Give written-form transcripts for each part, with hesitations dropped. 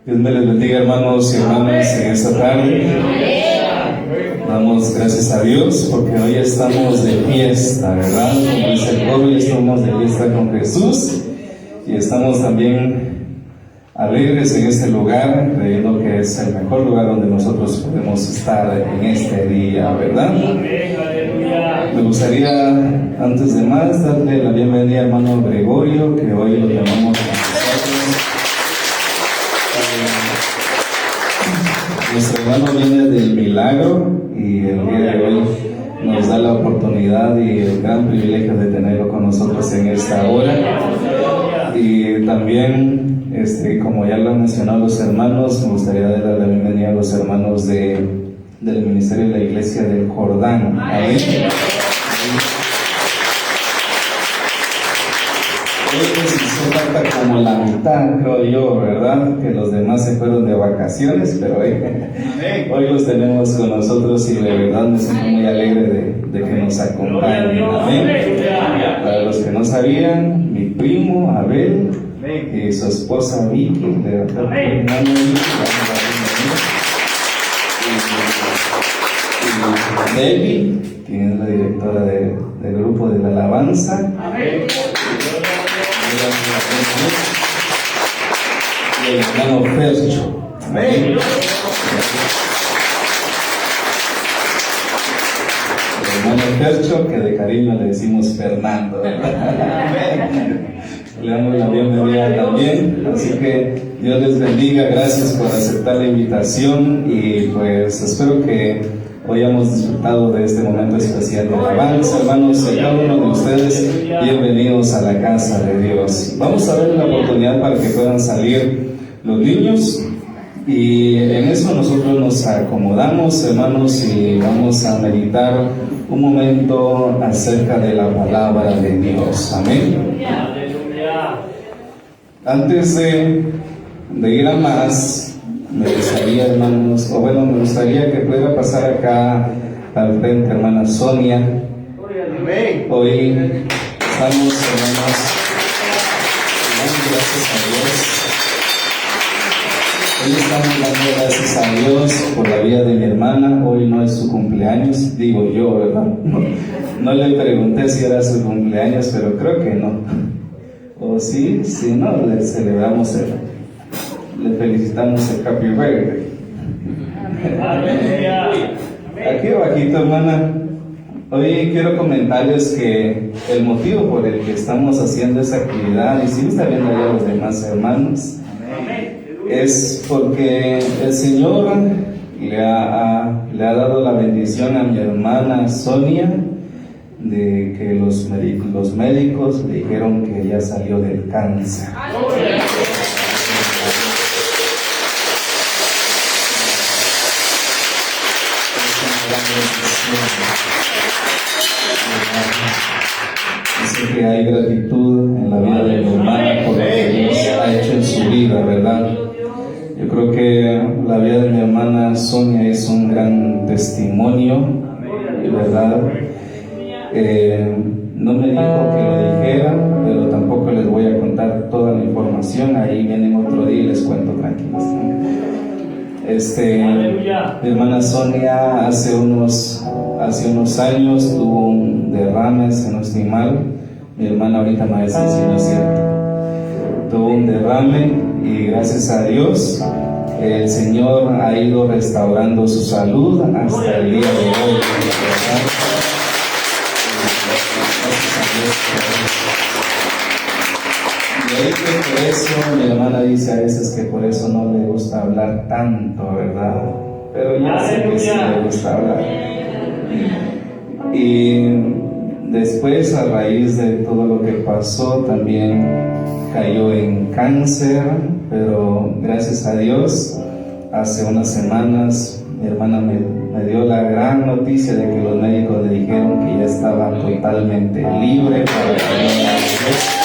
Dios me les bendiga, hermanos y hermanas, en esta tarde. Damos gracias a Dios porque hoy estamos de fiesta, ¿verdad? Como dice el pueblo, hoy estamos de fiesta con Jesús y estamos también alegres en este lugar, creyendo que es el mejor lugar donde nosotros podemos estar en este día, ¿verdad? Me gustaría, antes de más, darle la bienvenida al hermano Gregorio, que hoy lo llamamos a nosotros. Nuestro hermano viene del milagro y el día de hoy nos da la oportunidad y el gran privilegio de tenerlo con nosotros en esta hora. Y también, como ya lo han mencionado los hermanos, me gustaría darle la bienvenida a los hermanos del Ministerio de la Iglesia del Jordán. Amén. Hoy nos hizo falta como la mitad, creo yo, ¿verdad? Que los demás se fueron de vacaciones, pero hoy los tenemos con nosotros y de verdad me siento muy alegre de que nos acompañen. Amén. Para los que no sabían, mi primo Abel y su esposa Vicky, de verdad, y Debbie, quien es la directora del grupo de la alabanza. Y el hermano Fercho. Amén. El hermano Fercho, que de cariño le decimos Fernando. Le damos la bienvenida también. Así que Dios les bendiga. Gracias por aceptar la invitación y pues espero que hoy hemos disfrutado de este momento especial de alabanza. Hermanos, a cada uno de ustedes, bienvenidos a la casa de Dios. Vamos a ver la oportunidad para que puedan salir los niños y en eso nosotros nos acomodamos, hermanos, y vamos a meditar un momento acerca de la palabra de Dios. Amén. Antes de ir a más, me gustaría, hermanos, me gustaría que pueda pasar acá al frente, hermana Sonia. Hoy estamos, hermanos, dando gracias a Dios. Hoy estamos dando gracias a Dios por la vida de mi hermana. Hoy no es su cumpleaños, digo yo, ¿verdad? No le pregunté si era su cumpleaños, pero creo que no. O sí, si no, le celebramos le felicitamos el Happy Birthday. Aquí abajito, hermana, hoy quiero comentarles que el motivo por el que estamos haciendo esa actividad, y si está viendo ya a los demás hermanos, es porque el Señor le ha dado la bendición a mi hermana Sonia de que los médicos le dijeron que ya salió del cáncer. Así que hay gratitud en la vida de mi hermana por lo que Dios ha hecho en su vida, ¿verdad? Yo creo que la vida de mi hermana Sonia es un gran testimonio, ¿verdad? No me dijo que lo dijera, pero tampoco les voy a contar toda la información. Ahí vienen otro día y les cuento tranquilos. Mi hermana Sonia hace unos años tuvo un derrame, si no estoy mal. Mi hermana ahorita me va a decir si no es cierto. Tuvo un derrame y gracias a Dios el Señor ha ido restaurando su salud hasta el día de hoy. Y ahí que por eso mi hermana dice a veces que por eso no le gusta hablar tanto, ¿verdad? Pero ya sé que sí le gusta hablar. Y después, a raíz de todo lo que pasó, también cayó en cáncer, pero gracias a Dios, hace unas semanas mi hermana me dio la gran noticia de que los médicos le dijeron que ya estaba totalmente libre para venir a Dios.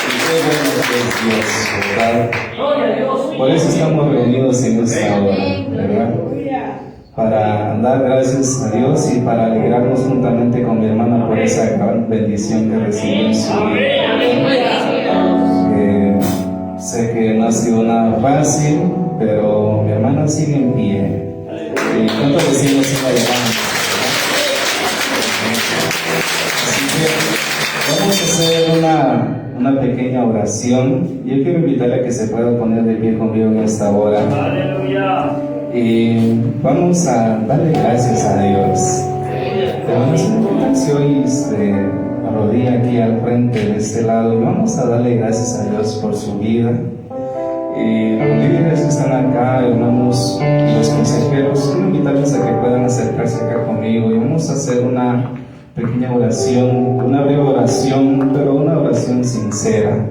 Y qué bueno que es Dios, ¿verdad? Por eso estamos reunidos en esta hora, ¿verdad? Para dar gracias a Dios y para alegrarnos juntamente con mi hermana por esa gran bendición que recibió en su vida. fácil, pero mi hermana sigue en pie. ¿Y cuánto decimos una hermana? Así que vamos a hacer una pequeña oración. Yo quiero invitarle a que se pueda poner de pie conmigo en esta hora. ¡Aleluya! Y vamos a darle gracias a Dios. Hermanos, si hoy arrodilla aquí al frente de este lado, y vamos a darle gracias a Dios por su vida. Y los líderes que están acá, hermanos, y los consejeros, quiero invitarles a que puedan acercarse acá conmigo y vamos a hacer una pequeña oración, una breve oración, pero una oración sincera,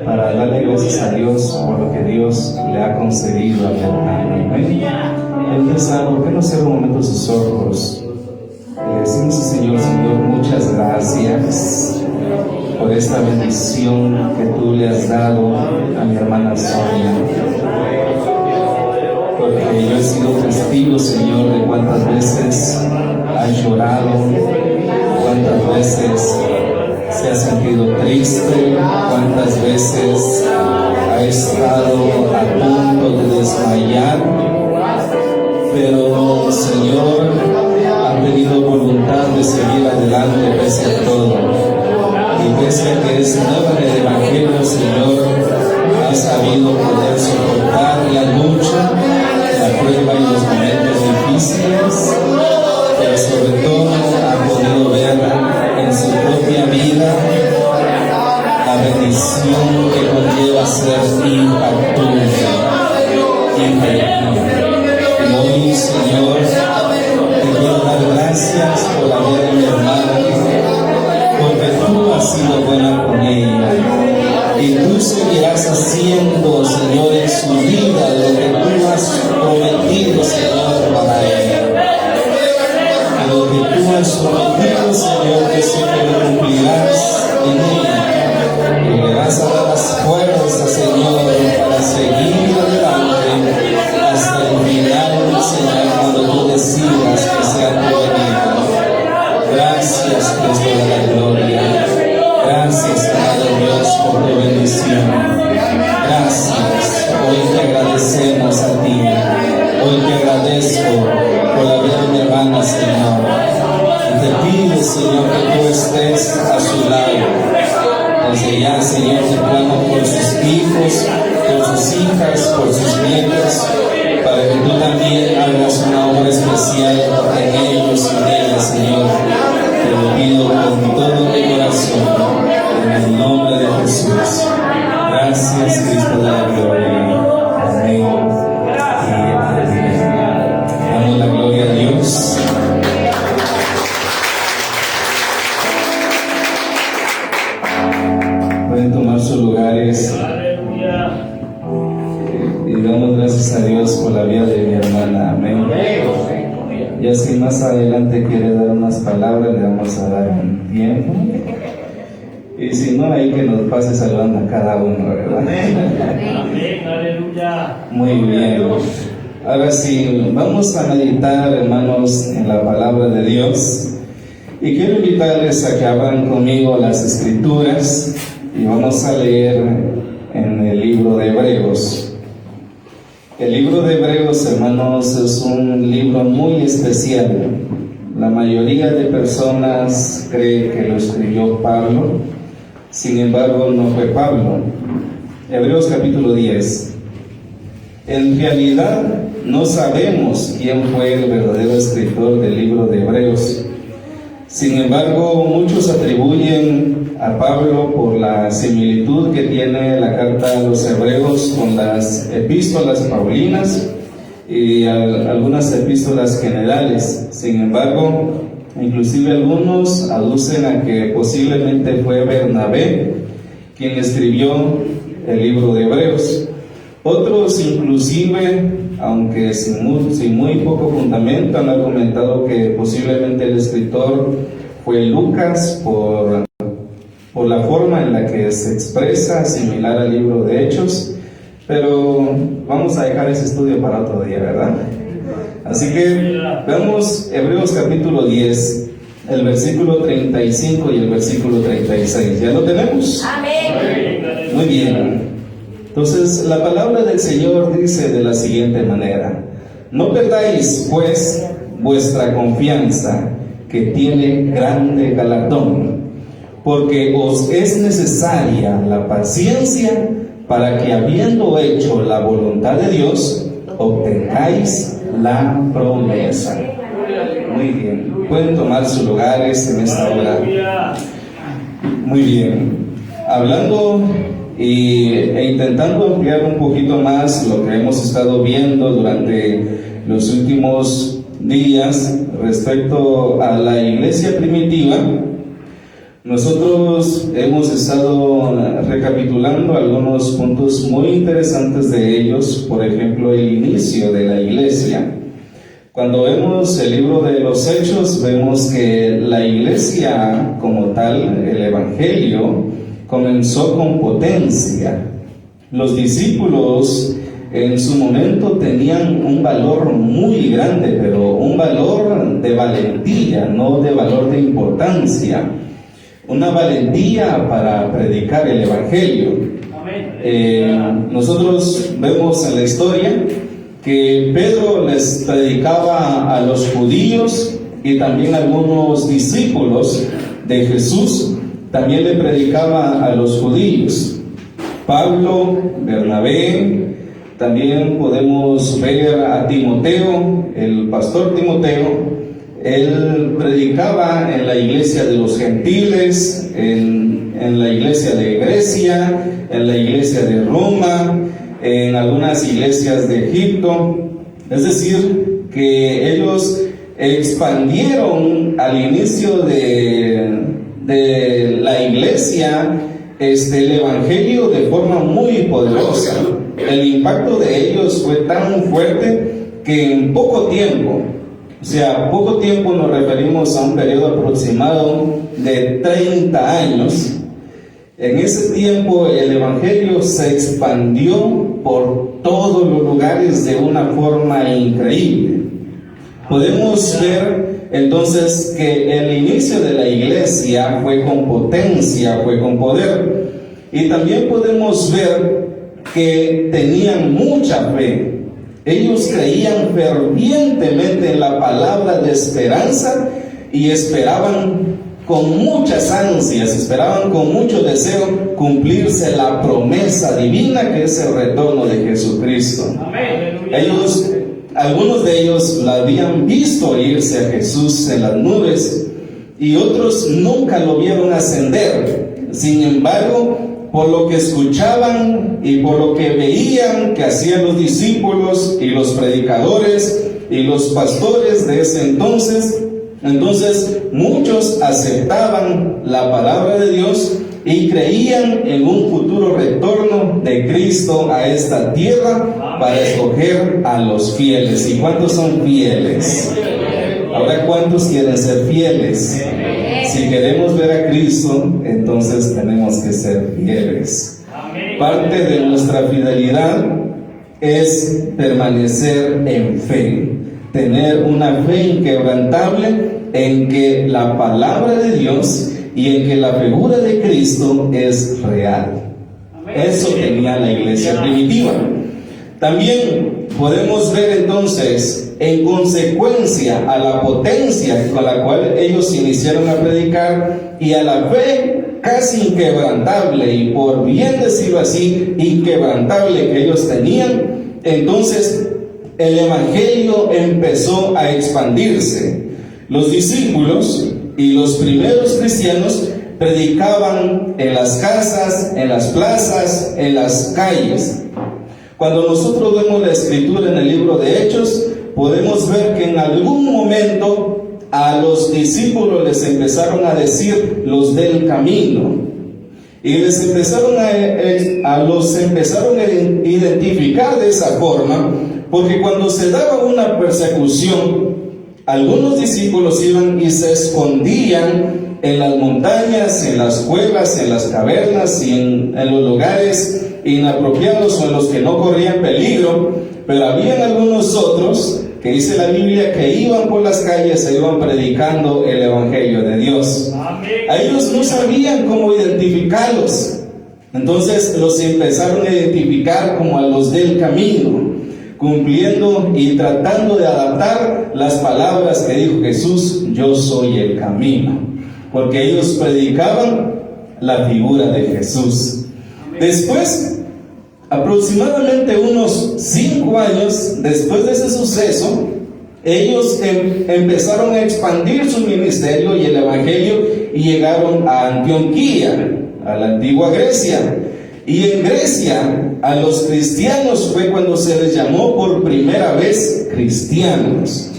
para darle gracias a Dios por lo que Dios le ha concedido a mi hermano. Entonces, ¿por qué no cierra un momento sus ojos? Le decimos al Señor, Señor, muchas gracias por esta bendición que tú le has dado a mi hermana Sonia. Porque yo he sido testigo, Señor, de cuántas veces ha llorado, cuántas veces se ha sentido triste, cuántas veces ha estado a punto de desmayar, pero Señor ha tenido voluntad de seguir adelante pese a todo, y pese a que es nueva en el Evangelio, Señor, ha sabido poder soportar la lucha, la prueba y los momentos difíciles, pero sobre todo ha podido ver en su propia vida la bendición que conlleva ser hija tuya. Y hoy, Señor, te quiero dar gracias por la vida de mi hermana, porque tú has sido buena con ella y tú seguirás haciendo, Señor, en su vida lo que tú has prometido, Señor, para ella. Lo que tú has prometido, Señor, que siempre lo cumplirás en ella. Y le vas a dar las fuerzas, Señor, para seguir adelante hasta el final, Señor, cuando tú decidas que sea tu venida. Gracias, Cristo de la gloria. Gracias, Padre Dios, por tu bendición. Gracias. Hoy te agradecemos a ti. Hoy te agradezco por la vida de mi hermana, Señor. Y te pido, Señor, que tú estés a su lado. Desde ya, Señor, te clamo por sus hijos, por sus hijas, por sus nietos, para que tú también hagas una obra especial en ellos y en ellas, Señor. Te lo pido con todo mi corazón, en el nombre de Jesús. Gracias, Cristo de la gloria. Amén. Damos la gloria a Dios. Pueden tomar sus lugares. Y damos gracias a Dios por la vida de mi hermana. Amén. Y así más adelante quiere dar unas palabras, le vamos a dar un tiempo. Y si no, ahí que nos pase saludando a cada uno, ¿verdad? Amén, aleluya. Muy bien. Ahora sí, vamos a meditar, hermanos, en la palabra de Dios. Y quiero invitarles a que abran conmigo las Escrituras y vamos a leer en el libro de Hebreos. El libro de Hebreos, hermanos, es un libro muy especial. La mayoría de personas cree que lo escribió Pablo, sin embargo no fue Pablo. Hebreos capítulo 10. En realidad no sabemos quién fue el verdadero escritor del libro de Hebreos. Sin embargo, muchos atribuyen a Pablo por la similitud que tiene la carta a los hebreos con las epístolas paulinas y algunas epístolas generales. Sin embargo, inclusive algunos aducen a que posiblemente fue Bernabé quien escribió el libro de Hebreos. Otros inclusive, aunque sin muy poco fundamento, han argumentado que posiblemente el escritor fue Lucas por la forma en la que se expresa, similar al libro de Hechos, pero vamos a dejar ese estudio para otro día, ¿verdad? Así que veamos Hebreos capítulo 10, el versículo 35 y el versículo 36. ¿Ya lo tenemos? Amén. Muy bien. Entonces, la palabra del Señor dice de la siguiente manera: no perdáis, pues, vuestra confianza, que tiene grande galardón, porque os es necesaria la paciencia para que, habiendo hecho la voluntad de Dios, obtengáis la promesa. Muy bien, pueden tomar sus lugares en esta hora. Muy bien, hablando e intentando ampliar un poquito más lo que hemos estado viendo durante los últimos días respecto a la iglesia primitiva. Nosotros hemos estado recapitulando algunos puntos muy interesantes de ellos. Por ejemplo, el inicio de la iglesia. Cuando vemos el libro de los Hechos, vemos que la iglesia como tal, el evangelio, comenzó con potencia. Los discípulos en su momento tenían un valor muy grande, pero un valor de valentía, no de valor de importancia. Una valentía para predicar el evangelio. Nosotros vemos en la historia que Pedro les predicaba a los judíos, y también algunos discípulos de Jesús también le predicaba a los judíos. Pablo, Bernabé, también podemos ver a Timoteo, el pastor Timoteo. Él predicaba en la iglesia de los gentiles, en la iglesia de Grecia, en la iglesia de Roma, en algunas iglesias de Egipto. Es decir, que ellos expandieron al inicio de la iglesia el evangelio de forma muy poderosa. El impacto de ellos fue tan fuerte que en poco tiempo, o sea, poco tiempo, nos referimos a un periodo aproximado de 30 años. En ese tiempo el evangelio se expandió por todos los lugares de una forma increíble. Podemos ver entonces que el inicio de la iglesia fue con potencia, fue con poder. Y también podemos ver que tenían mucha fe. Ellos creían fervientemente en la palabra de esperanza y esperaban con muchas ansias, esperaban con mucho deseo cumplirse la promesa divina, que es el retorno de Jesucristo. Algunos de ellos la habían visto irse a Jesús en las nubes, y otros nunca lo vieron ascender. Sin embargo, por lo que escuchaban y por lo que veían que hacían los discípulos y los predicadores y los pastores de ese entonces muchos aceptaban la palabra de Dios y creían en un futuro retorno de Cristo a esta tierra para escoger a los fieles. ¿Y cuántos son fieles? Ahora, ¿cuántos quieren ser fieles? Si queremos ver a Cristo, entonces tenemos que ser fieles. Parte de nuestra fidelidad es permanecer en fe, tener una fe inquebrantable en que la palabra de Dios y en que la figura de Cristo es real. Eso tenía la iglesia primitiva. También podemos ver entonces, en consecuencia a la potencia con la cual ellos iniciaron a predicar y a la fe casi inquebrantable, y por bien decirlo así, inquebrantable que ellos tenían, entonces el evangelio empezó a expandirse. Los discípulos y los primeros cristianos predicaban en las casas, en las plazas, en las calles. Cuando nosotros vemos la escritura en el libro de Hechos, podemos ver que en algún momento a los discípulos les empezaron a decir los del camino, y les empezaron a identificar de esa forma, porque cuando se daba una persecución, algunos discípulos iban y se escondían en las montañas, en las cuevas, en las cavernas y en los lugares inapropiados o en los que no corrían peligro. Pero habían algunos otros que dice la Biblia que iban por las calles e iban predicando el evangelio de Dios. A ellos no sabían cómo identificarlos. Entonces los empezaron a identificar como a los del camino, cumpliendo y tratando de adaptar las palabras que dijo Jesús: yo soy el camino, porque ellos predicaban la figura de Jesús. Después, aproximadamente unos 5 años después de ese suceso, ellos empezaron a expandir su ministerio y el evangelio y llegaron a Antioquía, a la antigua Grecia. Y en Grecia a los cristianos fue cuando se les llamó por primera vez cristianos.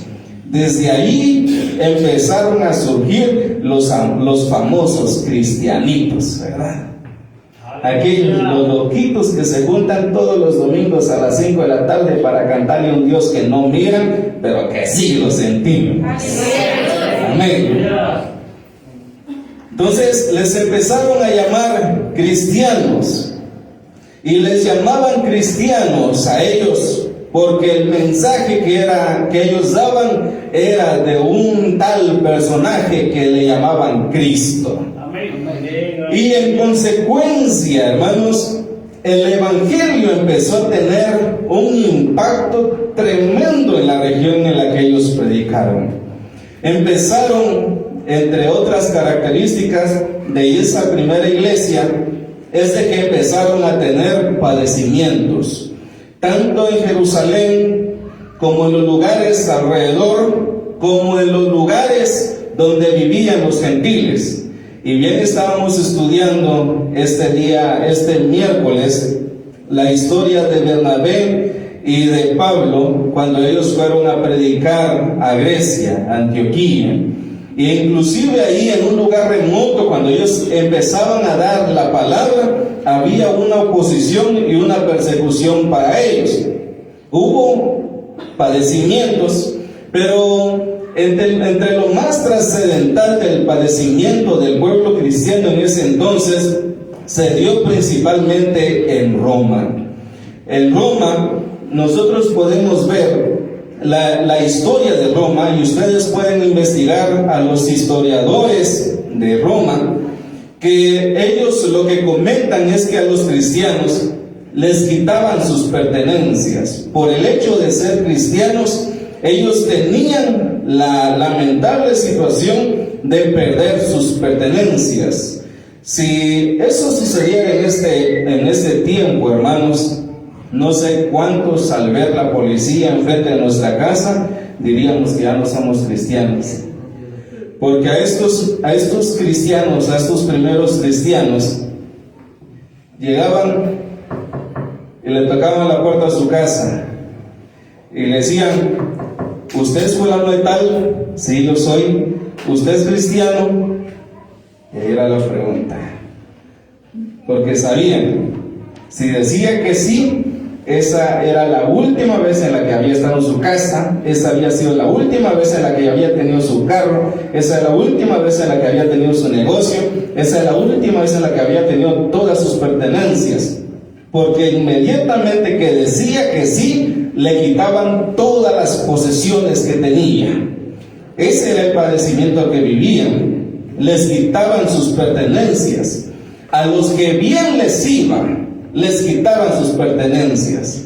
Desde ahí empezaron a surgir los famosos cristianitos, ¿verdad? Aquellos, los loquitos que se juntan todos los domingos a las 5 de la tarde para cantarle a un Dios que no miran, pero que sí lo sentimos. Amén. Entonces les empezaron a llamar cristianos, y les llamaban cristianos a ellos porque el mensaje que ellos daban era de un tal personaje que le llamaban Cristo. Y en consecuencia, hermanos, el evangelio empezó a tener un impacto tremendo en la región en la que ellos predicaron. Empezaron, entre otras características de esa primera iglesia, es de que empezaron a tener padecimientos, tanto en Jerusalén como en los lugares alrededor, como en los lugares donde vivían los gentiles. Y bien estábamos estudiando este miércoles, la historia de Bernabé y de Pablo, cuando ellos fueron a predicar a Grecia, a Antioquía. E inclusive ahí en un lugar remoto, cuando ellos empezaban a dar la palabra, había una oposición y una persecución para ellos. Hubo padecimientos, pero entre lo más trascendental del padecimiento del pueblo cristiano en ese entonces, se dio principalmente en Roma. En Roma nosotros podemos ver la historia de Roma, y ustedes pueden investigar a los historiadores de Roma, que ellos lo que comentan es que a los cristianos les quitaban sus pertenencias. Por el hecho de ser cristianos, ellos tenían la lamentable situación de perder sus pertenencias. Si eso sucediera en este tiempo, hermanos, no sé cuántos al ver la policía enfrente de nuestra casa diríamos que ya no somos cristianos. Porque a estos cristianos, a estos primeros cristianos, llegaban y le tocaban la puerta a su casa y le decían: ¿usted es fulano de tal? Sí, yo soy. ¿Usted es cristiano? Y ahí era la pregunta, porque sabían, si decía que sí, esa era la última vez en la que había estado en su casa, esa había sido la última vez en la que había tenido su carro, esa era la última vez en la que había tenido su negocio, esa era la última vez en la que había tenido todas sus pertenencias, porque inmediatamente que decía que sí, le quitaban todas las posesiones que tenía. Ese era el padecimiento que vivían. Les quitaban sus pertenencias. A los que bien les iban, les quitaban sus pertenencias.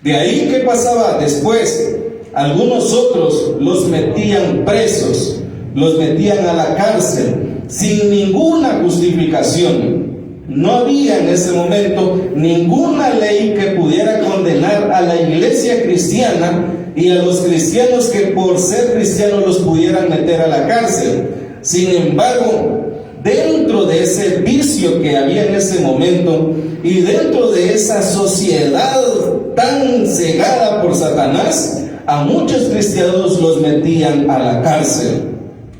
De ahí, ¿qué pasaba después? Algunos otros los metían presos, los metían a la cárcel sin ninguna justificación. No había en ese momento ninguna ley que pudiera condenar a la iglesia cristiana y a los cristianos que por ser cristianos los pudieran meter a la cárcel. Sin embargo, dentro de ese vicio que había en ese momento y dentro de esa sociedad tan cegada por Satanás, a muchos cristianos los metían a la cárcel.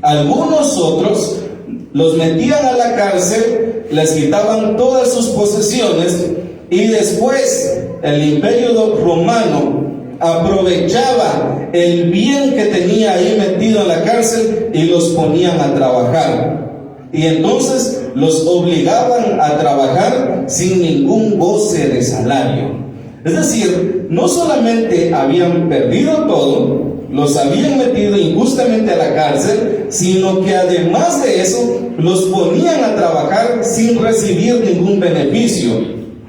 Algunos otros los metían a la cárcel, les quitaban todas sus posesiones, y después el imperio romano aprovechaba el bien que tenía ahí metido en la cárcel y los ponían a trabajar. Y entonces los obligaban a trabajar sin ningún goce de salario. Es decir, no solamente habían perdido todo, los habían metido injustamente a la cárcel, sino que además de eso los ponían a trabajar sin recibir ningún beneficio,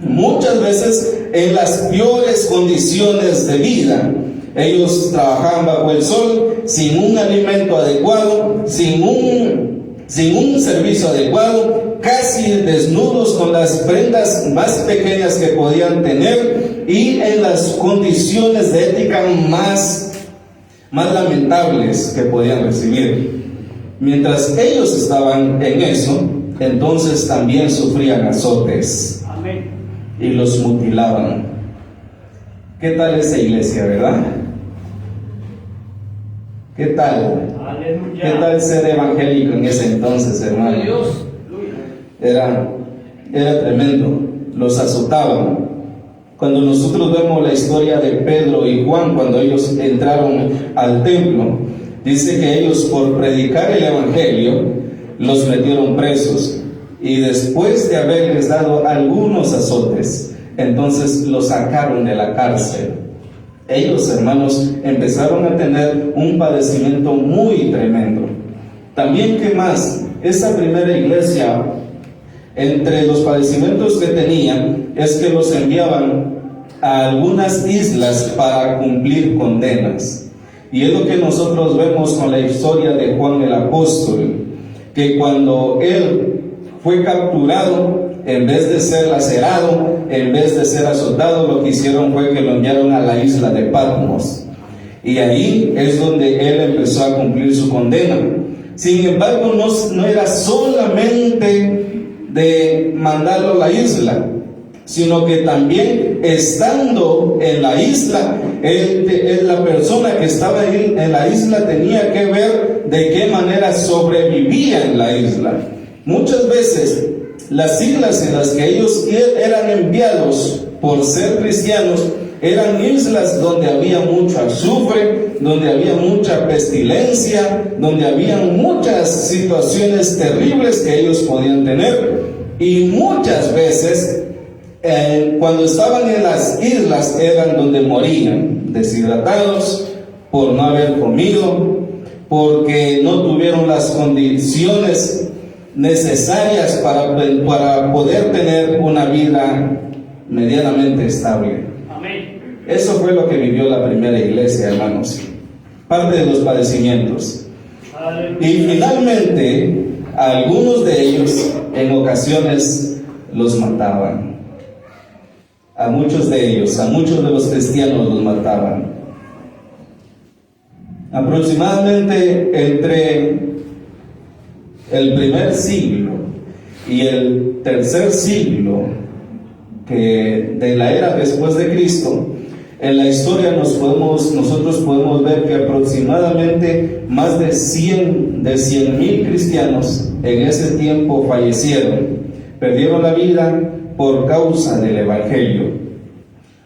muchas veces en las peores condiciones de vida. Ellos trabajaban bajo el sol, sin un alimento adecuado, sin un servicio adecuado, casi desnudos, con las prendas más pequeñas que podían tener y en las condiciones de ética más lamentables que podían recibir. Mientras ellos estaban en eso, entonces también sufrían azotes. Amén. Y los mutilaban. ¿Qué tal esa iglesia, verdad? ¿Qué tal? Aleluya. ¿Qué tal ser evangélico en ese entonces, hermano? Dios. Era tremendo. Los azotaban. Cuando nosotros vemos la historia de Pedro y Juan, cuando ellos entraron al templo, dice que ellos, por predicar el evangelio, los metieron presos, y después de haberles dado algunos azotes, entonces los sacaron de la cárcel. Ellos, hermanos, empezaron a tener un padecimiento muy tremendo. También, ¿qué más? Esa primera iglesia, entre los padecimientos que tenían, es que los enviaban a algunas islas para cumplir condenas. Y es lo que nosotros vemos con la historia de Juan el apóstol, que cuando él fue capturado, en vez de ser lacerado, en vez de ser azotado, lo que hicieron fue que lo enviaron a la isla de Patmos. Y ahí es donde él empezó a cumplir su condena. Sin embargo, no era solamente de mandarlo a la isla, sino que también estando en la isla, la persona que estaba en la isla tenía que ver de qué manera sobrevivía en la isla. Muchas veces las islas en las que ellos eran enviados por ser cristianos eran islas donde había mucho azufre, donde había mucha pestilencia, donde había muchas situaciones terribles que ellos podían tener. Y muchas veces cuando estaban en las islas eran donde morían, deshidratados por no haber comido, porque no tuvieron las condiciones necesarias para poder tener una vida medianamente estable. Amén. Eso fue lo que vivió la primera iglesia, hermanos. Parte de los padecimientos. Aleluya. Y finalmente, a algunos de ellos en ocasiones los mataban. A muchos de ellos, a muchos de los cristianos los mataban. Aproximadamente entre el primer siglo y el tercer siglo de la era después de Cristo, en la historia nosotros podemos ver que aproximadamente más de 100,000 cristianos en ese tiempo fallecieron, perdieron la vida por causa del evangelio.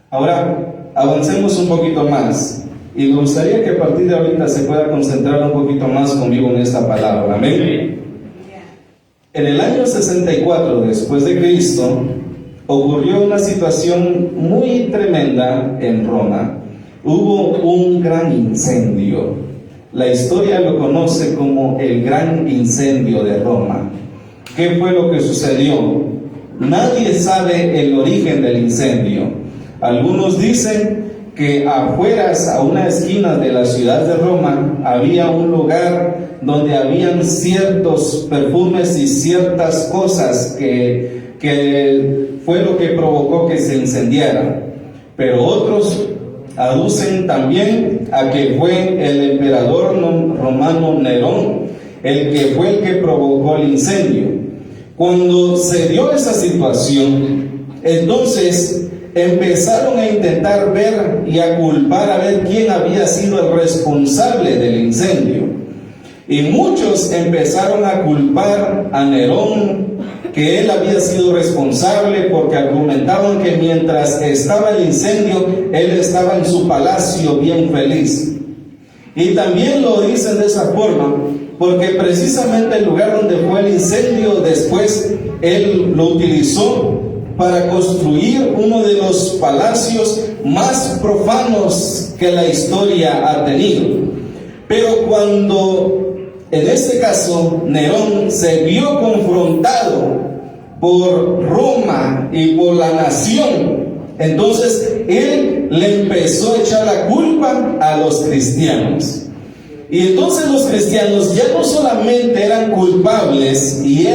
Ahora avancemos un poquito más, y me gustaría que a partir de ahorita se pueda concentrar un poquito más conmigo en esta palabra. Amén. En el año 64 después de Cristo ocurrió una situación muy tremenda en Roma. Hubo un gran incendio. La historia lo conoce como el gran incendio de Roma. ¿Qué fue lo que sucedió? Nadie sabe el origen del incendio. Algunos dicen que afueras, a una esquina de la ciudad de Roma, había un lugar donde habían ciertos perfumes y ciertas cosas que fue lo que provocó que se incendiara. Pero otros aducen también a que fue el emperador romano Nerón el que provocó el incendio. Cuando se dio esa situación, entonces empezaron a intentar ver y a culpar a ver quién había sido el responsable del incendio. Y muchos empezaron a culpar a Nerón, que él había sido responsable, porque argumentaban que mientras estaba el incendio, él estaba en su palacio bien feliz. Y también lo dicen de esa forma, porque precisamente el lugar donde fue el incendio, después él lo utilizó para construir uno de los palacios más profanos que la historia ha tenido. Pero cuando en este caso, Nerón se vio confrontado por Roma y por la nación. Entonces, él le empezó a echar la culpa a los cristianos. Y entonces los cristianos ya no solamente eran culpables y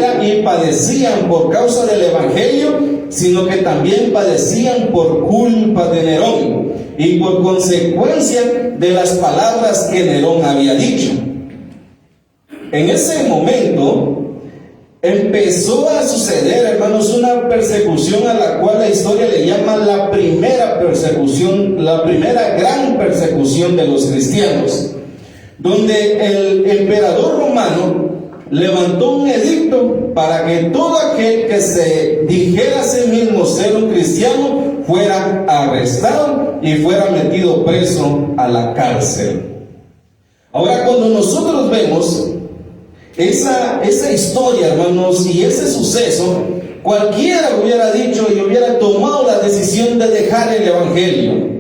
padecían por causa del evangelio, sino que también padecían por culpa de Nerón y por consecuencia de las palabras que Nerón había dicho. En ese momento empezó a suceder, hermanos, una persecución a la cual la historia le llama la primera persecución, la primera gran persecución de los cristianos, donde el emperador romano levantó un edicto para que todo aquel que se dijera a sí mismo ser un cristiano fuera arrestado y fuera metido preso a la cárcel. Ahora, cuando nosotros vemos esa historia, hermanos, y ese suceso, cualquiera hubiera dicho y hubiera tomado la decisión de dejar el evangelio.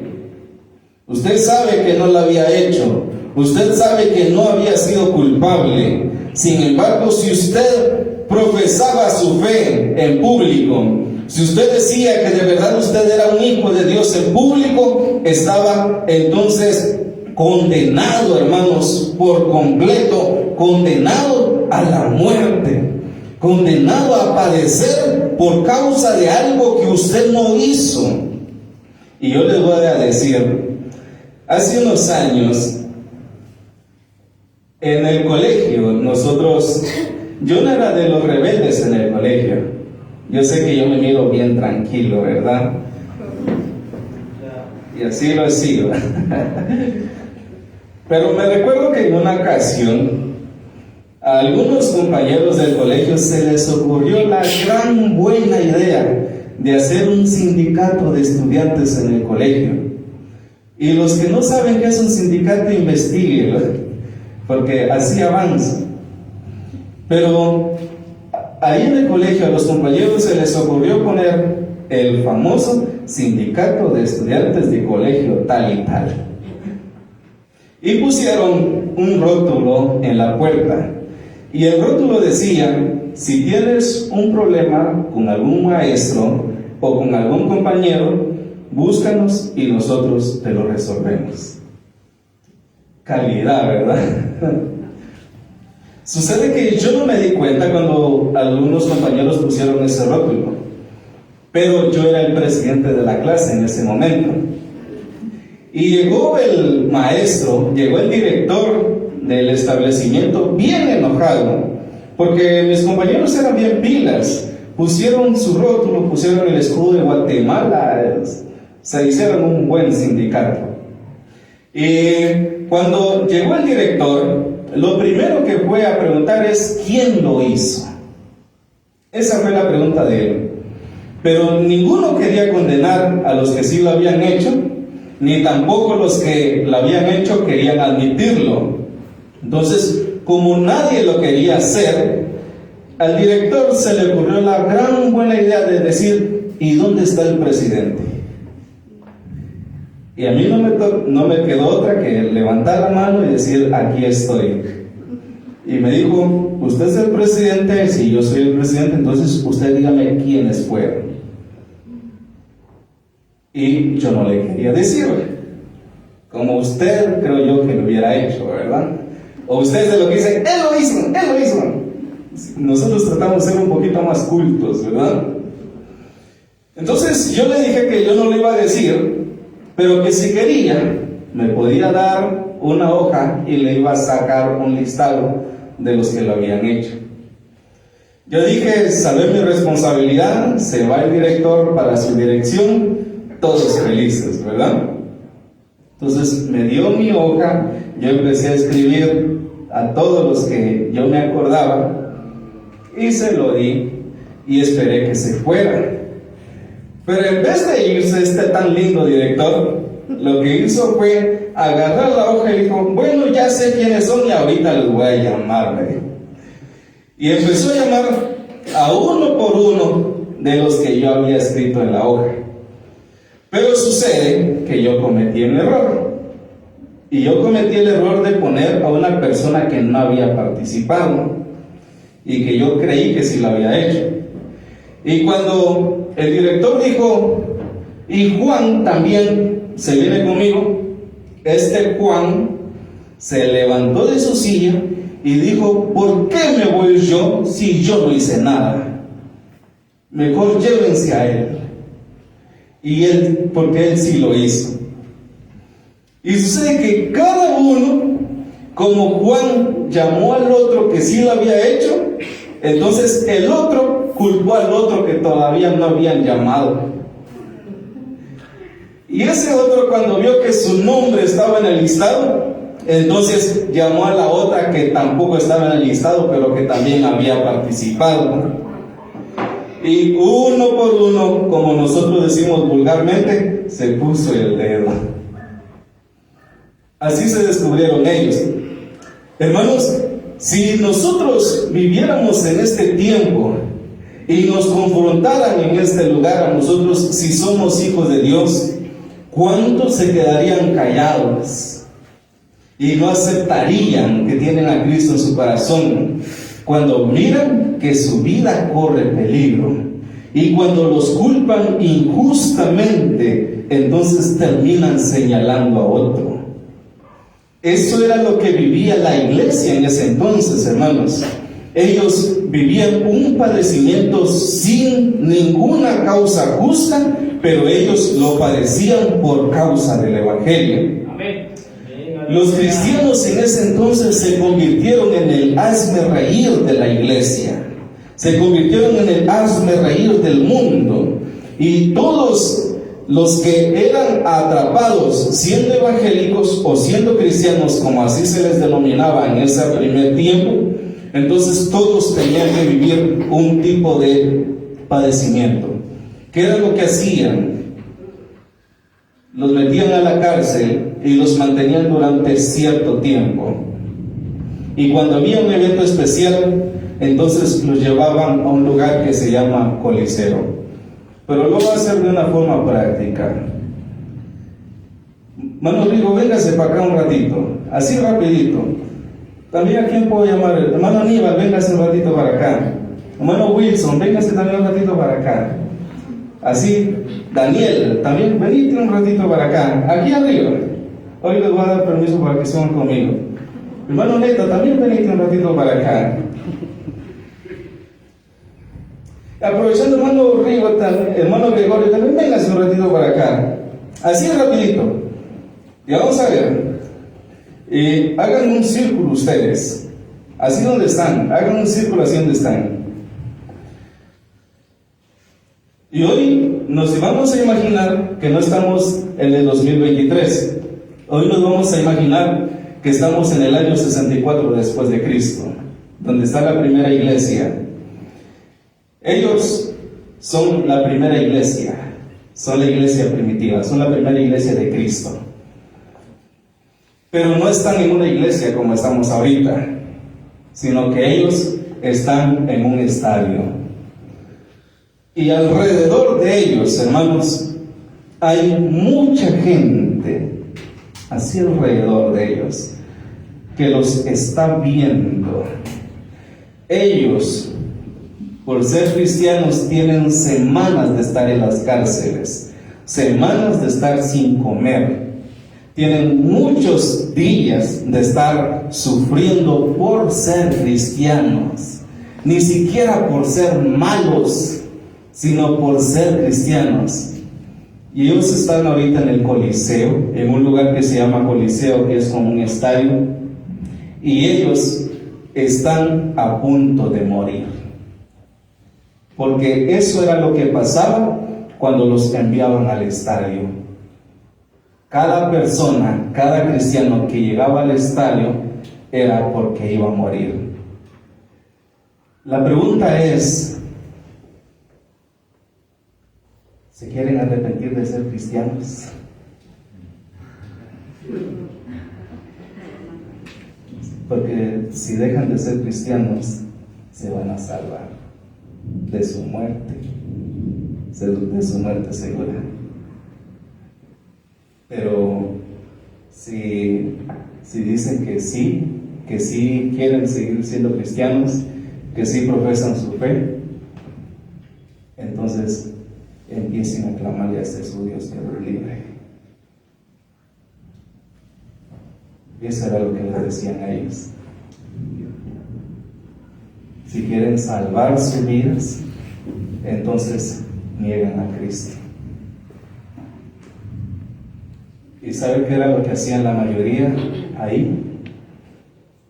Usted sabe que no lo había hecho. Usted sabe que no había sido culpable. Sin embargo, si usted profesaba su fe en público, si usted decía que de verdad usted era un hijo de Dios en público, estaba entonces condenado, hermanos, por completo, condenado a la muerte, condenado a padecer por causa de algo que usted no hizo. Y yo les voy a decir, hace unos años, en el colegio, yo no era de los rebeldes en el colegio. Yo sé que yo me miro bien tranquilo, ¿verdad? Y así lo he sido. Pero me recuerdo que en una ocasión, a algunos compañeros del colegio se les ocurrió la gran buena idea de hacer un sindicato de estudiantes en el colegio. Y los que no saben qué es un sindicato, investiguen, porque así avanza. Pero ahí en el colegio a los compañeros se les ocurrió poner el famoso sindicato de estudiantes de colegio tal y tal. Y pusieron un rótulo en la puerta. Y el rótulo decía: si tienes un problema con algún maestro o con algún compañero, búscanos y nosotros te lo resolvemos. Calidad, ¿verdad? Sucede que yo no me di cuenta cuando algunos compañeros pusieron ese rótulo, pero yo era el presidente de la clase en ese momento. Y llegó el maestro, llegó el director del establecimiento bien enojado, porque mis compañeros eran bien pilas, pusieron su rótulo, pusieron el escudo de Guatemala, se hicieron un buen sindicato. Y cuando llegó el director, lo primero que fue a preguntar es: ¿quién lo hizo? Esa fue la pregunta de él. Pero ninguno quería condenar a los que sí lo habían hecho, ni tampoco los que lo habían hecho querían admitirlo. Entonces, como nadie lo quería hacer, al director se le ocurrió la gran buena idea de decir: ¿y dónde está el presidente? Y a mí no me quedó otra que levantar la mano y decir: aquí estoy. Y me dijo: ¿usted es el presidente? Si yo soy el presidente, entonces usted dígame quiénes fueron. Y yo no le quería decir, como usted creo yo que lo hubiera hecho, ¿verdad? O ustedes de lo que dicen: él lo hizo. Nosotros tratamos de ser un poquito más cultos, ¿verdad? Entonces yo le dije que yo no le iba a decir, pero que si quería me podía dar una hoja y le iba a sacar un listado de los que lo habían hecho. Yo dije: saber mi responsabilidad, se va el director para su dirección, todos felices, ¿verdad? Entonces me dio mi hoja, yo empecé a escribir a todos los que yo me acordaba y se lo di y esperé que se fuera. Pero en vez de irse este tan lindo director, lo que hizo fue agarrar la hoja y dijo: bueno, ya sé quiénes son y ahorita les voy a llamar. Y empezó a llamar a uno por uno de los que yo había escrito en la hoja. Pero sucede que yo cometí un error. Y yo cometí el error de poner a una persona que no había participado y que yo creí que sí lo había hecho. Y cuando el director dijo, y Juan también se viene conmigo, este Juan se levantó de su silla y dijo, ¿por qué me voy yo si yo no hice nada? Mejor llévense a él. Y él, porque él sí lo hizo. Y sucede que cada uno, como Juan llamó al otro que sí lo había hecho, entonces el otro culpó al otro que todavía no habían llamado. Y ese otro, cuando vio que su nombre estaba en el listado, entonces llamó a la otra que tampoco estaba en el listado, pero que también había participado. Y uno por uno, como nosotros decimos vulgarmente, se puso el dedo. Así se descubrieron ellos. Hermanos, si nosotros viviéramos en este tiempo y nos confrontaran en este lugar a nosotros, si somos hijos de Dios, ¿cuántos se quedarían callados y no aceptarían que tienen a Cristo en su corazón cuando miran que su vida corre peligro? Y cuando los culpan injustamente, entonces terminan señalando a otro. Eso era lo que vivía la iglesia en ese entonces, hermanos. Ellos vivían un padecimiento sin ninguna causa justa, pero ellos lo padecían por causa del Evangelio. Amén. Los cristianos en ese entonces se convirtieron en el hazme reír de la iglesia, se convirtieron en el hazme reír del mundo, y todos los que eran atrapados siendo evangélicos o siendo cristianos, como así se les denominaba en ese primer tiempo, entonces todos tenían que vivir un tipo de padecimiento. ¿Qué era lo que hacían? Los metían a la cárcel y los mantenían durante cierto tiempo. Y cuando había un evento especial, entonces los llevaban a un lugar que se llama Coliseo. Pero lo va a hacer de una forma práctica. Hermano Rigo, véngase para acá un ratito, así rapidito. También a quién puedo llamar, hermano Aníbal, véngase un ratito para acá. Hermano Wilson, véngase también un ratito para acá. Así, Daniel, también venite un ratito para acá, aquí arriba. Hoy les voy a dar permiso para que suban conmigo. Hermano Neto, también venite un ratito para acá. Aprovechando, hermano Rigo, hermano Gregorio, también véngase un ratito para acá. Así rapidito. Y vamos a ver. Hagan un círculo ustedes. Así donde están. Hagan un círculo así donde están. Y hoy nos vamos a imaginar que no estamos en el 2023. Hoy nos vamos a imaginar que estamos en el año 64 después de Cristo, donde está la primera iglesia. Ellos son la primera iglesia, son la iglesia primitiva, son la primera iglesia de Cristo. Pero no están en una iglesia como estamos ahorita, sino que ellos están en un estadio. Y alrededor de ellos, hermanos, hay mucha gente, así alrededor de ellos, que los está viendo. Ellos, por ser cristianos, tienen semanas de estar en las cárceles, semanas de estar sin comer, tienen muchos días de estar sufriendo por ser cristianos, ni siquiera por ser malos, sino por ser cristianos. Y ellos están ahorita en el Coliseo, en un lugar que se llama Coliseo, que es como un estadio, y ellos están a punto de morir. Porque eso era lo que pasaba cuando los enviaban al estadio. Cada persona, cada cristiano que llegaba al estadio era porque iba a morir. La pregunta es, ¿se quieren arrepentir de ser cristianos? Porque si dejan de ser cristianos, se van a salvar de su muerte segura. Pero si dicen que sí quieren seguir siendo cristianos, que sí profesan su fe, entonces empiecen a clamarle a este su Dios que los libre. Y eso era lo que les decían a ellos. Si quieren salvar sus vidas, entonces nieguen a Cristo. ¿Y sabe qué era lo que hacían la mayoría ahí?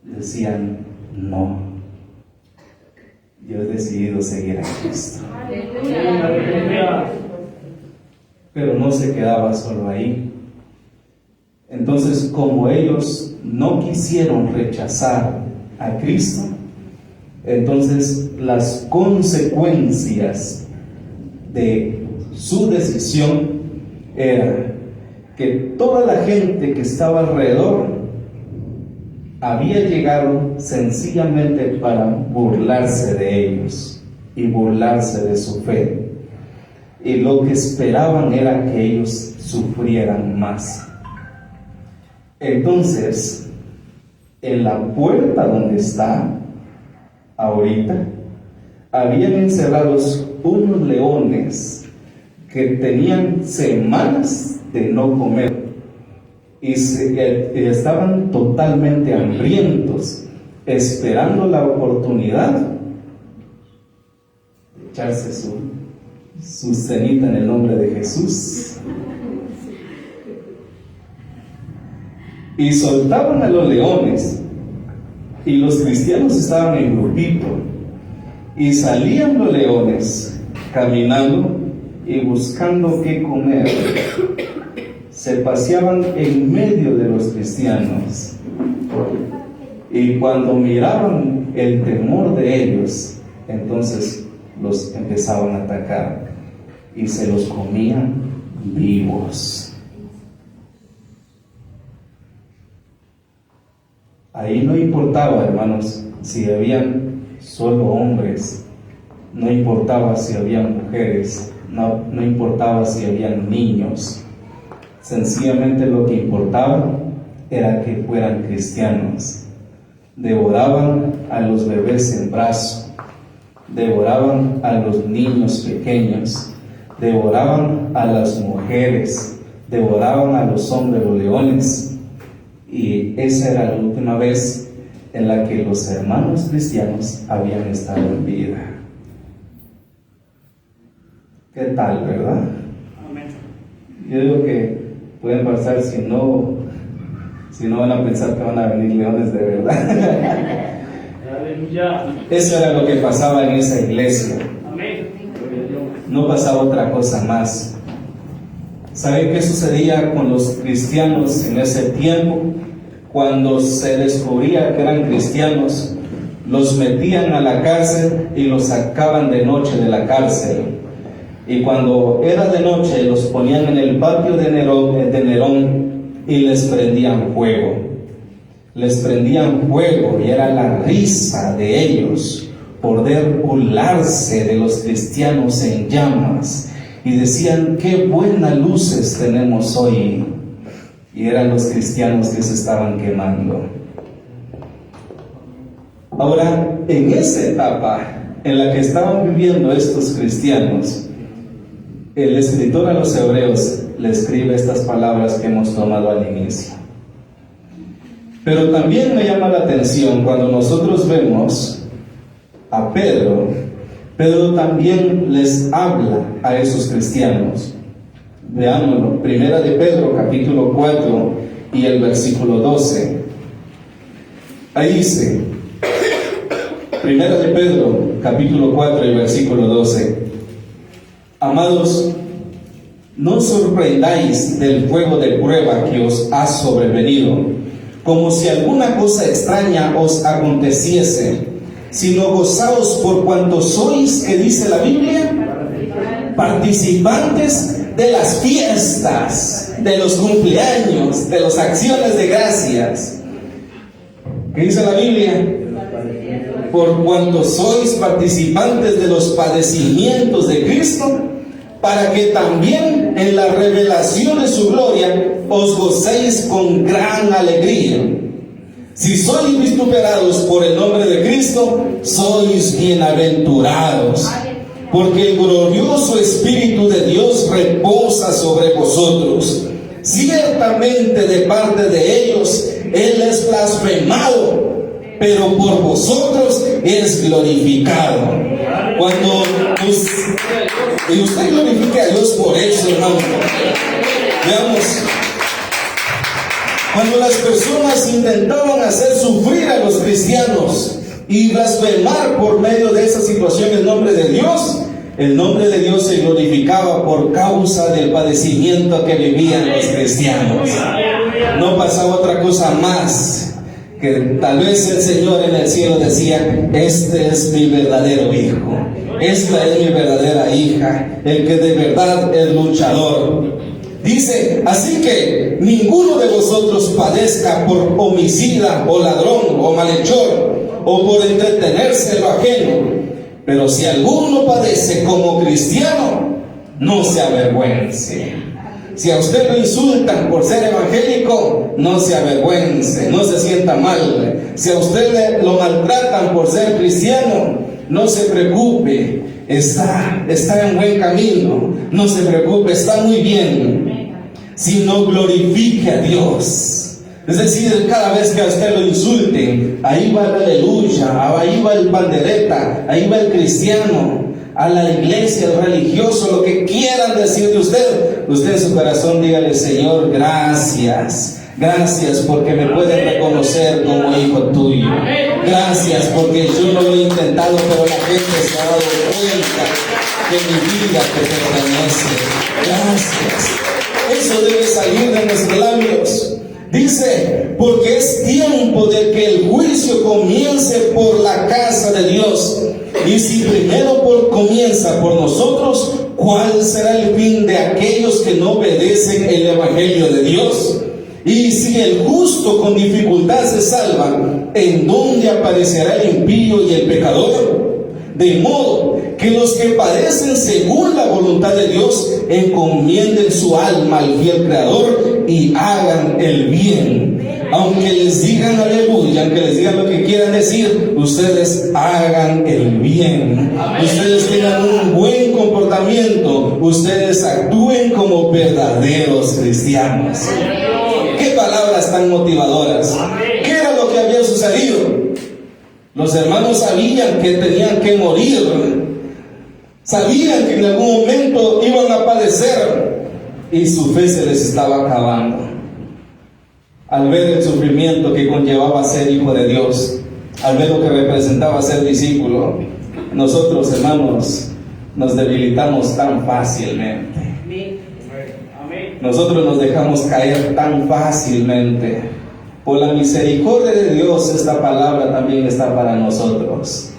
Decían, no, yo he decidido seguir a Cristo. Aleluya. Pero no se quedaba solo ahí. Entonces, como ellos no quisieron rechazar a Cristo, entonces las consecuencias de su decisión era que toda la gente que estaba alrededor había llegado sencillamente para burlarse de ellos y burlarse de su fe. Y lo que esperaban era que ellos sufrieran más. Entonces, en la puerta donde está ahorita, habían encerrados unos leones que tenían semanas de no comer y estaban totalmente hambrientos, esperando la oportunidad de echarse su cenita en el nombre de Jesús. Y soltaban a los leones, y los cristianos estaban en grupito, y salían los leones caminando y buscando qué comer. Se paseaban en medio de los cristianos, y cuando miraban el temor de ellos, entonces los empezaban a atacar y se los comían vivos. Ahí no importaba, hermanos, si habían solo hombres, no importaba si habían mujeres, no importaba si habían niños. Sencillamente lo que importaba era que fueran cristianos. Devoraban a los bebés en brazos, devoraban a los niños pequeños, devoraban a las mujeres, devoraban a los hombres, los leones. Y esa era la última vez en la que los hermanos cristianos habían estado en vida. ¿Qué tal, verdad? Amén. Yo digo que pueden pasar, si no van a pensar que van a venir leones de verdad. Aleluya. Eso era lo que pasaba en esa iglesia. Amén. No pasaba otra cosa más. ¿Saben qué sucedía con los cristianos en ese tiempo? Cuando se descubría que eran cristianos, los metían a la cárcel y los sacaban de noche de la cárcel. Y cuando era de noche, los ponían en el patio de Nerón y les prendían fuego. Les prendían fuego y era la risa de ellos poder burlarse de los cristianos en llamas. Y decían, qué buenas luces tenemos hoy. Y eran los cristianos que se estaban quemando. Ahora, en esa etapa en la que estaban viviendo estos cristianos, el escritor a los hebreos le escribe estas palabras que hemos tomado al inicio. Pero también me llama la atención cuando nosotros vemos a Pedro. Pedro también les habla a esos cristianos. Veámoslo, primera de Pedro, capítulo 4 y el versículo 12. Ahí dice, primera de Pedro, capítulo 4 y versículo 12. Amados, no os sorprendáis del fuego de prueba que os ha sobrevenido, como si alguna cosa extraña os aconteciese, sino gozaos por cuanto sois, que dice la Biblia, participantes de las fiestas, de los cumpleaños, de las acciones de gracias. ¿Qué dice la Biblia? Por cuanto sois participantes de los padecimientos de Cristo, para que también en la revelación de su gloria os gocéis con gran alegría. Si sois vituperados por el nombre de Cristo, sois bienaventurados, porque el glorioso Espíritu de Dios reposa sobre vosotros. Ciertamente de parte de ellos Él es blasfemado, pero por vosotros es glorificado. Y usted glorifica a Dios por eso, hermano. Veamos, cuando las personas intentaban hacer sufrir a los cristianos y blasfemar por medio de esa situación el nombre de Dios se glorificaba por causa del padecimiento que vivían los cristianos. No pasaba otra cosa más, que tal vez el Señor en el cielo decía: este es mi verdadero hijo, esta es mi verdadera hija, el que de verdad es luchador. Dice: así que ninguno de vosotros padezca por homicida o ladrón o malhechor o por entretenerse en lo ajeno. Pero si alguno padece como cristiano, no se avergüence. Si a usted lo insultan por ser evangélico, no se avergüence, no se sienta mal. Si a usted lo maltratan por ser cristiano, no se preocupe, está en buen camino, no se preocupe, está muy bien. Sino glorifique a Dios. Es decir, cada vez que a usted lo insulten, ahí va la aleluya, ahí va el pandereta, ahí va el cristiano, a la iglesia, el religioso, lo que quieran decir de usted. Usted en su corazón dígale: Señor, gracias. Gracias porque me pueden reconocer como hijo tuyo. Gracias porque yo no lo he intentado, pero la gente se ha dado cuenta que mi vida te pertenece. Gracias. Eso debe salir de nuestros labios. Dice: porque es tiempo de que el juicio comience por la casa de Dios. Y si primero comienza por nosotros, ¿cuál será el fin de aquellos que no obedecen el evangelio de Dios? Y si el justo con dificultad se salva, ¿en dónde aparecerá el impío y el pecador? De modo que los que padecen según la voluntad de Dios encomienden su alma al fiel Creador y hagan el bien. Aunque les digan aleluya, aunque les digan lo que quieran decir, ustedes hagan el bien. Ustedes tengan un buen comportamiento, ustedes actúen como verdaderos cristianos. Qué palabras tan motivadoras. ¿Qué era lo que había sucedido? Los hermanos sabían que tenían que morir, sabían que en algún momento iban a padecer y su fe se les estaba acabando. Al ver el sufrimiento que conllevaba ser hijo de Dios, al ver lo que representaba ser discípulo, nosotros, hermanos, nos debilitamos tan fácilmente. Nosotros nos dejamos caer tan fácilmente. Por la misericordia de Dios, esta palabra también está para nosotros.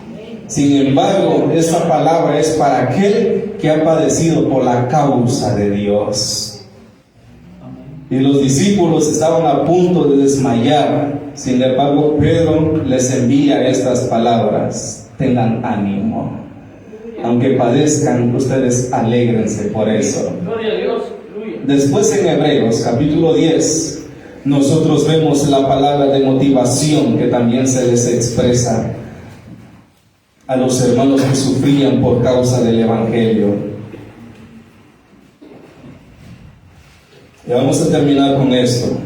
Sin embargo, esta palabra es para aquel que ha padecido por la causa de Dios. Y los discípulos estaban a punto de desmayar. Sin embargo, Pedro les envía estas palabras: tengan ánimo. Aunque padezcan, ustedes alégrense por eso. Gloria a Dios. Después en Hebreos capítulo 10, nosotros vemos la palabra de motivación que también se les expresa a los hermanos que sufrían por causa del evangelio. Y vamos a terminar con esto.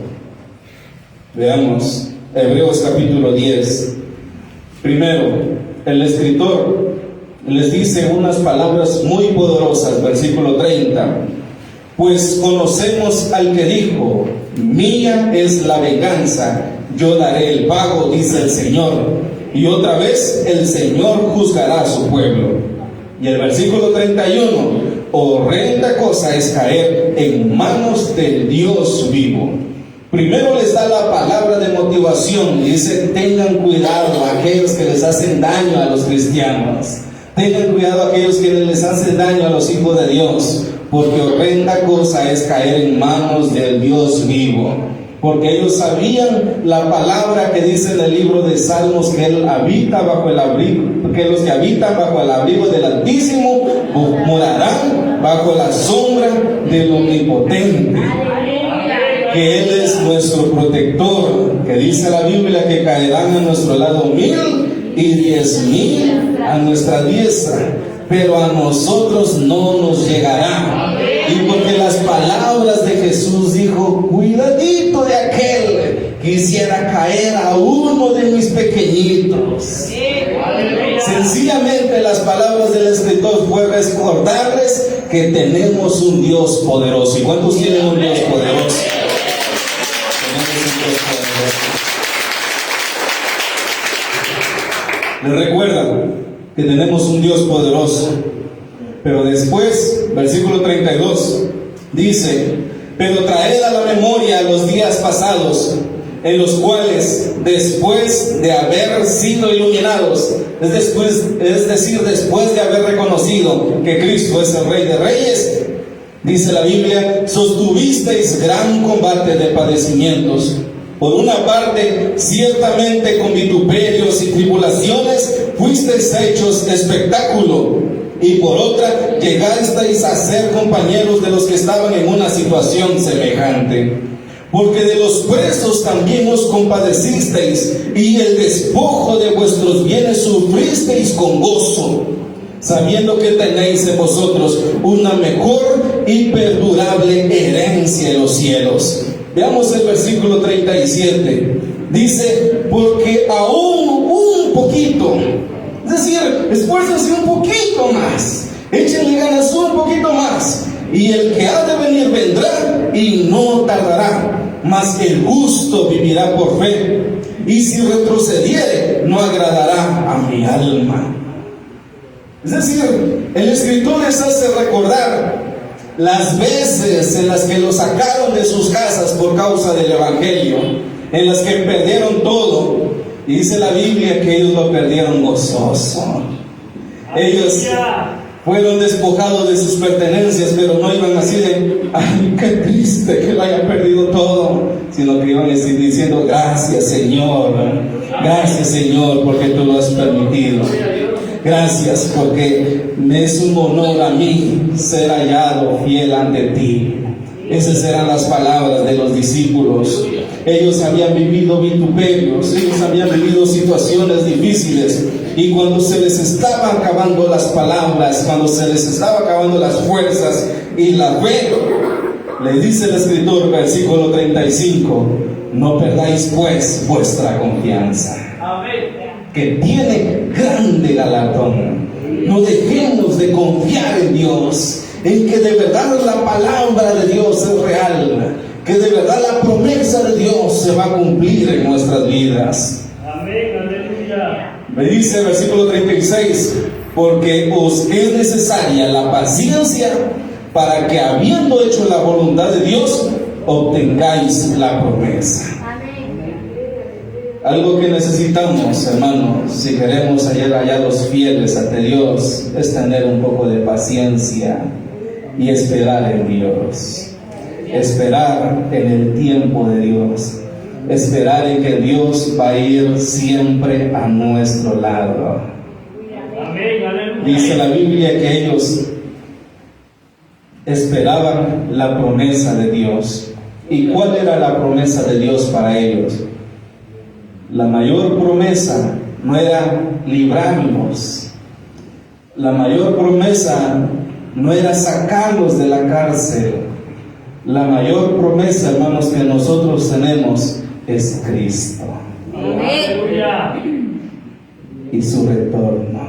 Veamos Hebreos capítulo 10. Primero, el escritor les dice unas palabras muy poderosas, versículo 30. Pues conocemos al que dijo: mía es la venganza, yo daré el pago, dice el Señor. Y otra vez el Señor juzgará a su pueblo. Y el versículo 31: horrenda cosa es caer en manos del Dios vivo. Primero les da la palabra de motivación y dice: tengan cuidado a aquellos que les hacen daño a los cristianos. Tengan cuidado a aquellos que les hacen daño a los hijos de Dios, porque horrenda cosa es caer en manos del Dios vivo. porque ellos sabían la palabra que dice en el libro de Salmos, que Él habita bajo el abrigo, que los que habitan bajo el abrigo del Altísimo morarán bajo la sombra del Omnipotente, que Él es nuestro protector, que dice la Biblia que caerán a nuestro lado 1000 y 10,000 a nuestra diestra, pero a nosotros no nos llegará. Y porque las palabras de Jesús dijo: cuidadito de aquel que hiciera caer a uno de mis pequeñitos. Sencillamente las palabras del escritor fue recordarles que tenemos un Dios poderoso. ¿Y cuántos tienen un Dios poderoso? Tenemos un Dios poderoso. Les recuerdan que tenemos un Dios poderoso. Pero después, versículo 32, dice: pero traed a la memoria los días pasados, en los cuales, después de haber sido iluminados, es decir, después de haber reconocido que Cristo es el Rey de Reyes, dice la Biblia, sostuvisteis gran combate de padecimientos. Por una parte, ciertamente con vituperios y tribulaciones fuisteis hechos espectáculo, y por otra, llegasteis a ser compañeros de los que estaban en una situación semejante. Porque de los presos también os compadecisteis, y el despojo de vuestros bienes sufristeis con gozo, sabiendo que tenéis en vosotros una mejor y perdurable herencia en los cielos. Veamos el versículo 37. Dice: porque aún un poquito, es decir, esfuércense un poquito más, échenle ganas un poquito más, y el que ha de venir vendrá y no tardará, mas el justo vivirá por fe, y si retrocediere no agradará a mi alma. Es decir, el escritor les hace recordar las veces en las que lo sacaron de sus casas por causa del evangelio, en las que perdieron todo. Y dice la Biblia que ellos lo perdieron gozoso. Ellos fueron despojados de sus pertenencias, pero no iban así de: ay, qué triste que lo haya perdido todo, sino que iban así diciendo: gracias Señor, porque tú lo has permitido. Gracias porque me es un honor a mí ser hallado fiel ante ti. Esas eran las palabras de los discípulos. Ellos habían vivido vituperios, ellos habían vivido situaciones difíciles, y cuando se les estaba acabando las palabras, cuando se les estaba acabando las fuerzas y la fe, le dice el escritor, versículo 35: no perdáis pues vuestra confianza, que tiene grande galardón. No dejemos de confiar en Dios, en que de verdad la palabra de Dios es real, que de verdad la promesa de Dios se va a cumplir en nuestras vidas. Amén, aleluya. Me dice el versículo 36: porque os es necesaria la paciencia, para que habiendo hecho la voluntad de Dios, obtengáis la promesa. Algo que necesitamos, hermanos, si queremos ser hallados fieles ante Dios, es tener un poco de paciencia y esperar en Dios. Esperar en el tiempo de Dios. Esperar en que Dios va a ir siempre a nuestro lado. Dice la Biblia que ellos esperaban la promesa de Dios. ¿Y cuál era la promesa de Dios para ellos? La mayor promesa no era librarlos. La mayor promesa no era sacarlos de la cárcel. La mayor promesa, hermanos, que nosotros tenemos es Cristo. Y su retorno.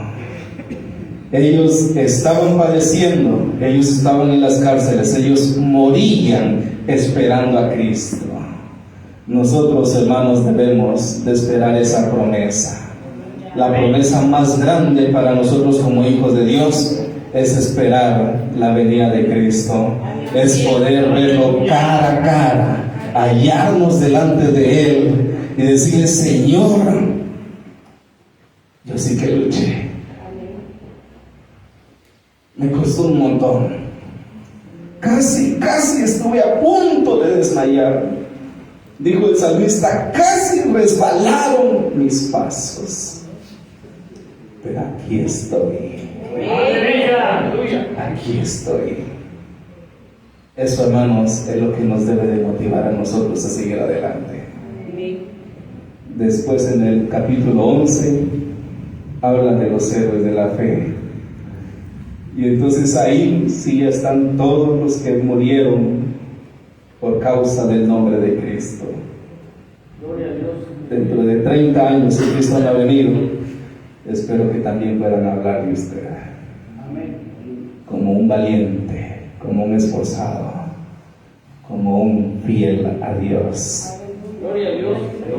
Ellos estaban padeciendo, ellos estaban en las cárceles, ellos morían esperando a Cristo. Nosotros, hermanos, debemos de esperar esa promesa. La promesa más grande para nosotros como hijos de Dios es esperar la venida de Cristo, es poder verlo cara a cara, hallarnos delante de Él y decirle: Señor, yo sí que luché, me costó un montón, casi estuve a punto de desmayar, Dijo el salmista, casi resbalaron mis pasos, pero aquí estoy. Aquí estoy. Eso, hermanos, es lo que nos debe de motivar a nosotros a seguir adelante. Después, en el capítulo 11, habla de los héroes de la fe. Y entonces ahí sí están todos los que murieron por causa del nombre de Cristo. Dentro de 30 años, si Cristo no ha venido, espero que también puedan hablar de usted como un valiente, como un esforzado, como un fiel a Dios.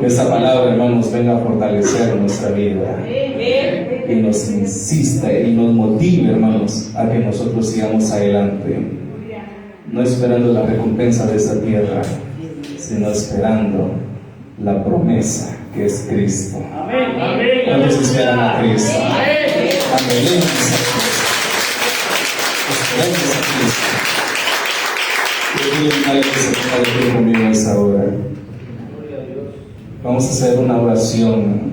Que esa palabra, hermanos, venga a fortalecer nuestra vida y nos insista y nos motive, hermanos, a que nosotros sigamos adelante, no esperando la recompensa de esta tierra, sino esperando la promesa que es Cristo. ¿Cuántos esperan a Cristo? Amén. Esperemos a Cristo. Yo quiero invitarle que se ponga de pie conmigo en esta hora. Vamos a hacer una oración.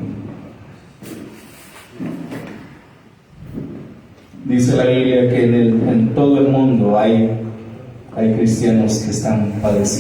Dice la Biblia que en todo el mundo hay cristianos que están padeciendo.